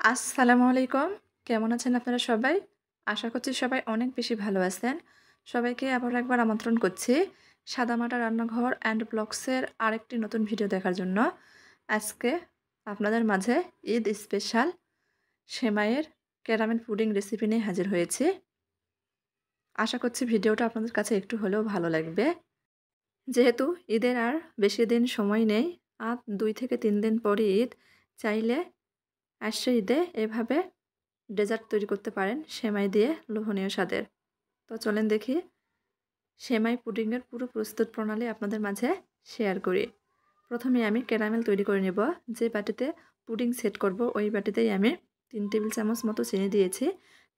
আসসালামু আলাইকুম। কেমন আছেন আপনারা সবাই? আশা করছি সবাই অনেক বেশি ভালো আছেন। সবাইকে আবারও একবার আমন্ত্রণ করছি সাদামাটা রান্নাঘর অ্যান্ড ব্লগসের আরেকটি নতুন ভিডিও দেখার জন্য। আজকে আপনাদের মাঝে ঈদ স্পেশাল সেমাইয়ের ক্যারামেল পুডিং রেসিপি নিয়ে হাজির হয়েছি। আশা করছি ভিডিওটা আপনাদের কাছে একটু হলেও ভালো লাগবে। যেহেতু ঈদের আর বেশি দিন সময় নেই, আর ২ থেকে ৩ দিন পরই ঈদ। চাইলে আসছে ঈদে এভাবে ডেজার্ট তৈরি করতে পারেন সেমাই দিয়ে লোভনীয় স্বাদের। তো চলেন দেখি সেমাই পুডিংয়ের পুরো প্রস্তুত প্রণালী আপনাদের মাঝে শেয়ার করি। প্রথমে আমি ক্যারামেল তৈরি করে নেব। যে বাটিতে পুডিং সেট করব ওই বাটিতেই আমি ৩ টেবিল চামচ মতো চিনি দিয়েছি।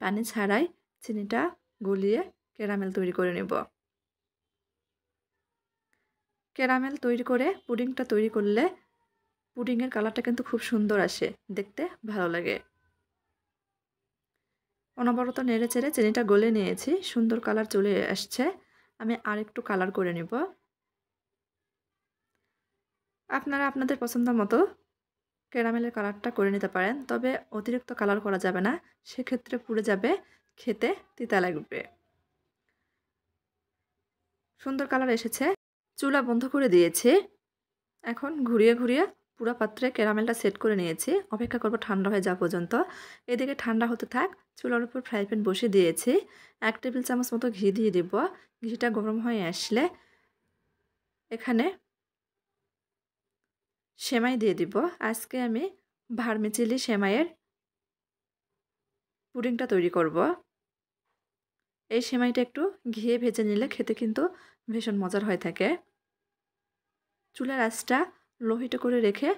পানি ছাড়াই চিনিটা গলিয়ে ক্যারামেল তৈরি করে নেব। ক্যারামেল তৈরি করে পুডিংটা তৈরি করলে পুডিংয়ের কালারটা কিন্তু খুব সুন্দর আসে, দেখতে ভালো লাগে। অনবরত নেড়ে চেড়ে চিনিটা গলে নিয়েছি, সুন্দর কালার চলে আসছে। আমি আরেকটু কালার করে নেব। আপনারা আপনাদের পছন্দ মতো ক্যারামেলের কালারটা করে নিতে পারেন, তবে অতিরিক্ত কালার করা যাবে না, সেক্ষেত্রে পুড়ে যাবে, খেতে তিতা লাগবে। সুন্দর কালার এসেছে, চুলা বন্ধ করে দিয়েছি। এখন ঘুরিয়ে ঘুরিয়ে পুরো পাত্রে ক্যারামেলটা সেট করে নিয়েছি। অপেক্ষা করব ঠান্ডা হয়ে যাওয়া পর্যন্ত। এদিকে ঠান্ডা হতে থাক, চুলার উপর ফ্রাই প্যান বসিয়ে দিয়েছি। ১ টেবিল চামচ মতো ঘি দিয়ে দিব। ঘিটা গরম হয়ে আসলে এখানে সেমাই দিয়ে দিব। আজকে আমি ভার্মিচেলি সেমাইয়ের পুডিংটা তৈরি করব। এই সেমাইটা একটু ঘিয়ে ভেজে নিলে খেতে কিন্তু ভীষণ মজার হয়ে থাকে। চুলার আঁচটা লো হিটে করে রেখে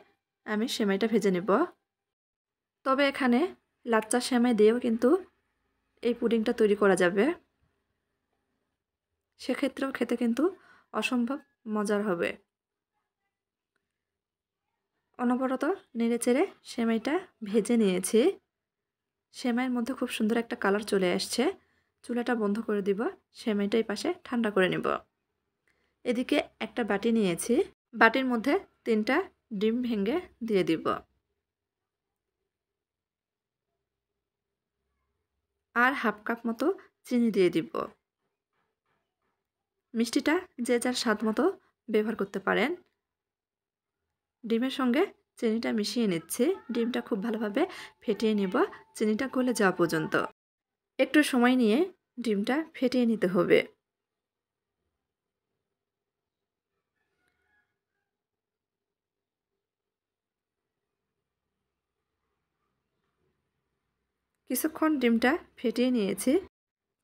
আমি সেমাইটা ভেজে নেব। তবে এখানে লাচ্চা সেমাই দিয়েও কিন্তু এই পুডিংটা তৈরি করা যাবে। সেক্ষেত্রেও খেতে কিন্তু অসম্ভব মজার হবে। অনবরত নেড়েচেড়ে সেমাইটা ভেজে নিয়েছি। সেমাইয়ের মধ্যে খুব সুন্দর একটা কালার চলে আসছে। চুলাটা বন্ধ করে দিব। সেমাইটা এই পাশে ঠান্ডা করে নেব। এদিকে একটা বাটি নিয়েছি। বাটির মধ্যে ৩টা ডিম ভেঙে দিয়ে দিব। আর হাফ কাপ মতো চিনি দিয়ে দিব। মিষ্টিটা যে যার স্বাদ মতো ব্যবহার করতে পারেন। ডিমের সঙ্গে চিনিটা মিশিয়ে নিচ্ছি। ডিমটা খুব ভালোভাবে ফেটিয়ে নেব চিনিটা গলে যাওয়া পর্যন্ত। একটু সময় নিয়ে ডিমটা ফেটিয়ে নিতে হবে। কিছুক্ষণ ডিমটা ফেটিয়ে নিয়েছি।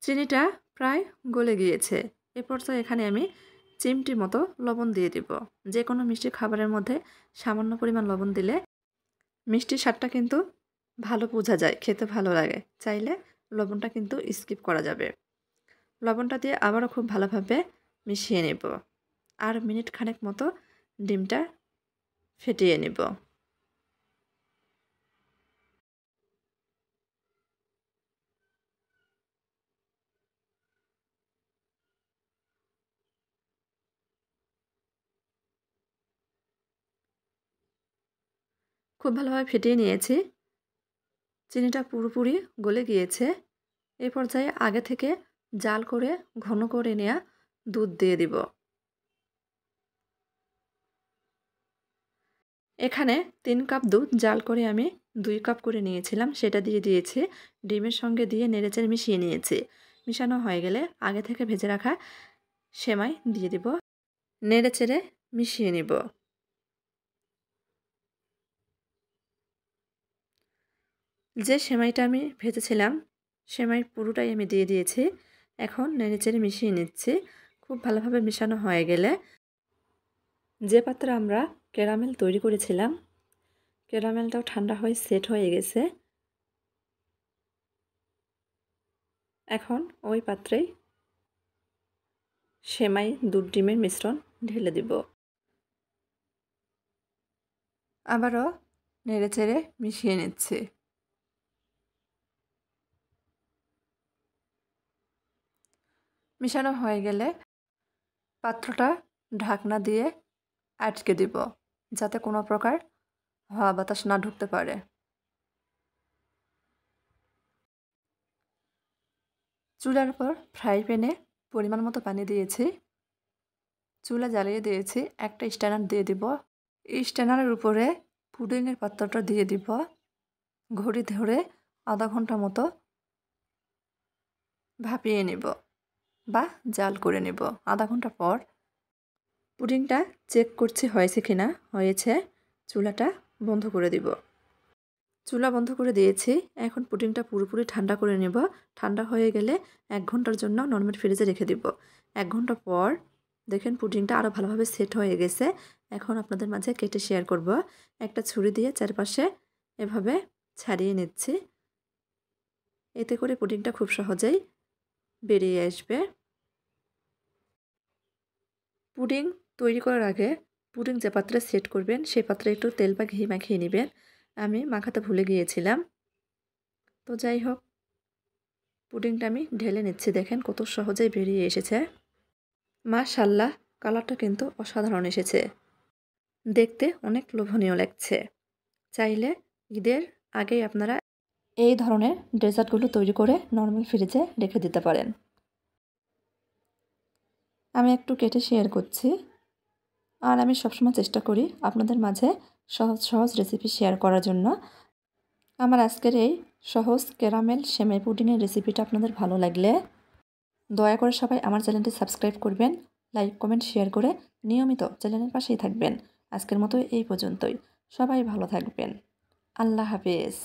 চিনিটা প্রায় গলে গিয়েছে। এ পর্যায়ে এখানে আমি চিমটি মতো লবণ দিয়ে দিব। যে কোনো মিষ্টি খাবারের মধ্যে সামান্য পরিমাণ লবণ দিলে মিষ্টির স্বাদটা কিন্তু ভালো বোঝা যায়, খেতে ভালো লাগে। চাইলে লবণটা কিন্তু স্কিপ করা যাবে। লবণটা দিয়ে আবারও খুব ভালোভাবে মিশিয়ে নেব। আর মিনিট খানেক মতো ডিমটা ফেটিয়ে নেব। খুব ভালোভাবে ফেটিয়ে নিয়েছি। চিনিটা পুরোপুরি গলে গিয়েছে। এই পর্যায়ে আগে থেকে জাল করে ঘন করে নেওয়া দুধ দিয়ে দিব। এখানে ৩ কাপ দুধ জাল করে আমি ২ কাপ করে নিয়েছিলাম, সেটা দিয়ে দিয়েছি। ডিমের সঙ্গে দিয়ে নেড়েচেড়ে মিশিয়ে নিয়েছি। মিশানো হয়ে গেলে আগে থেকে ভেজে রাখা সেমাই দিয়ে দিব। নেড়েচেড়ে মিশিয়ে নিব। যে সেমাইটা আমি ভেজেছিলাম সেমাইয়ের পুরোটাই আমি দিয়ে দিয়েছি। এখন নেড়েচেড়ে মিশিয়ে নিচ্ছি। খুব ভালোভাবে মেশানো হয়ে গেলে যে পাত্রে আমরা ক্যারামেল তৈরি করেছিলাম ক্যারামেলটাও ঠান্ডা হয়ে সেট হয়ে গেছে। এখন ওই পাত্রেই সেমাই দুধ ডিমের মিশ্রণ ঢেলে দিব। আবারও নেড়েচেড়ে মিশিয়ে নিচ্ছি। মিশানো হয়ে গেলে পাত্রটা ঢাকনা দিয়ে আটকে দিব, যাতে কোনো প্রকার হাওয়া বাতাস না ঢুকতে পারে। চুলার উপর ফ্রাই প্যানে পরিমাণ মতো পানি দিয়েছি। চুলা জ্বালিয়ে দিয়েছি। একটা স্ট্যান্ডার দিয়ে দিব। এই স্ট্যান্ডারের উপরে পুডিংয়ের পাত্রটা দিয়ে দিব। ঘড়ি ধরে আধা ঘন্টা মতো ভাপিয়ে নেব বা জাল করে নেব। আধা ঘন্টা পর পুডিংটা চেক করছি হয়েছে কিনা। হয়েছে। চুলাটা বন্ধ করে দিব। চুলা বন্ধ করে দিয়েছি। এখন পুডিংটা পুরোপুরি ঠান্ডা করে নেব। ঠান্ডা হয়ে গেলে 1 ঘন্টার জন্য নরমাল ফ্রিজে রেখে দিব। 1 ঘন্টা পর দেখেন পুডিংটা আরও ভালোভাবে সেট হয়ে গেছে। এখন আপনাদের মাঝে কেটে শেয়ার করব। একটা ছুরি দিয়ে চারপাশে এভাবে ছাড়িয়ে নিচ্ছি। এতে করে পুডিংটা খুব সহজেই বেরিয়ে আসবে। পুডিং তৈরি করার আগে পুডিং যে পাত্রে সেট করবেন সেই পাত্রে একটু তেল বা ঘি মাখিয়ে নেবেন। আমি মাখাতে ভুলে গিয়েছিলাম। তো যাই হোক, পুডিংটা আমি ঢেলে নিচ্ছি। দেখেন কত সহজেই বেরিয়ে এসেছে। মাশাআল্লাহ, কালারটা কিন্তু অসাধারণ এসেছে। দেখতে অনেক লোভনীয় লাগছে। চাইলে ঈদের আগেই আপনারা এই ধরনের ডেজার্টগুলো তৈরি করে নরমাল ফ্রিজে রেখে দিতে পারেন। আমি একটু কেটে শেয়ার করছি। আর আমি সবসময় চেষ্টা করি আপনাদের মাঝে সহজ সহজ রেসিপি শেয়ার করার জন্য। আমার আজকের এই সহজ ক্যারামেল সেমাই পুডিংয়ের রেসিপিটা আপনাদের ভালো লাগলে দয়া করে সবাই আমার চ্যানেলটি সাবস্ক্রাইব করবেন। লাইক, কমেন্ট, শেয়ার করে নিয়মিত চ্যানেলের পাশেই থাকবেন। আজকের মতো এই পর্যন্তই। সবাই ভালো থাকবেন। আল্লাহ হাফেজ।